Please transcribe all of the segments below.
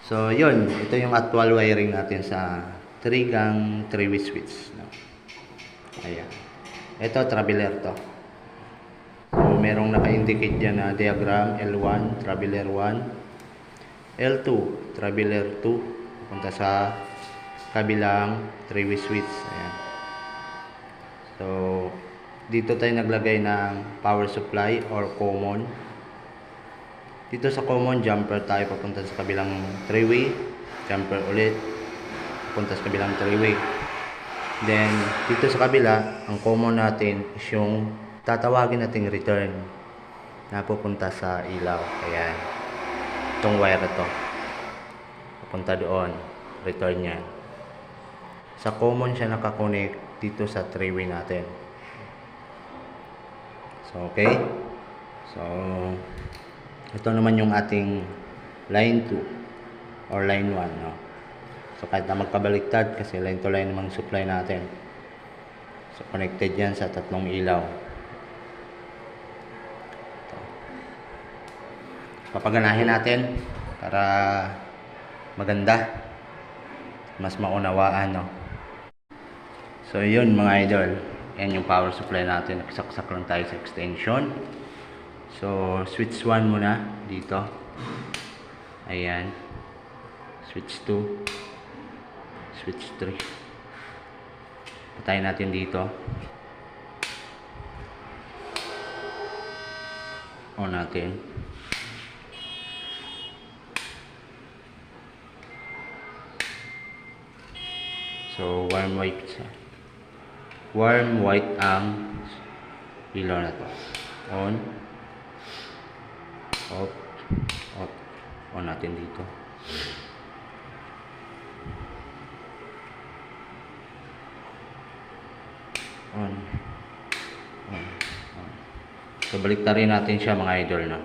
So, yun. Ito yung actual wiring natin sa 3-gang 3-way switch. No? Ayan. Ito, traveler to. So, merong naka-indicate dyan na diagram L1, traveler 1. L2, traveler 2. Punta sa kabilang 3-way switch. Ayan. So, dito tayo naglagay ng power supply or common. Dito sa common, jumper tayo papunta sa kabilang 3-way. Jumper ulit. Papunta sa kabilang 3-way. Then, dito sa kabila, ang common natin is yung tatawagin nating return na pupunta sa ilaw. Ayan. Itong wire na to. Papunta doon. Return niya. Sa common siya nakakonect dito sa 3-way natin. So, okay. So, ito naman yung ating line 2 or line 1, no? So, kahit na magkabaliktad kasi line to line naman supply natin. So, connected yan sa tatlong ilaw. Ito. Papaganahin natin para maganda. Mas maunawaan, no? So, yun mga idol. Yan yung power supply natin. Nagsaksak lang tayo sa extension. So, switch 1 muna dito. Ayan. Switch 2. Switch 3. Patayin natin dito. On natin. So, warm white siya. Warm white ang ilaw na to. On. Off. Off. On natin dito. On. On. On. So, baliktarin natin siya mga idol, no?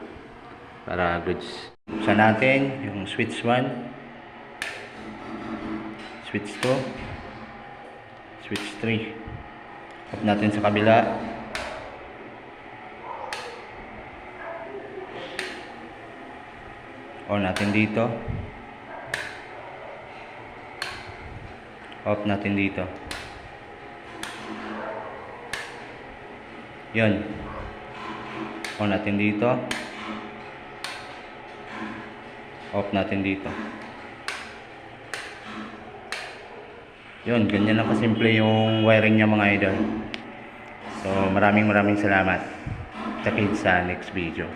Para goods. Buksan natin yung switch 1. Switch 2. Switch 3. Off natin sa kabila. On natin dito. Off natin dito. Yun. On natin dito. Off natin dito. Yun, ganyan lang kasimple yung wiring niya mga idol. So, maraming salamat. Kita-kits sa next video.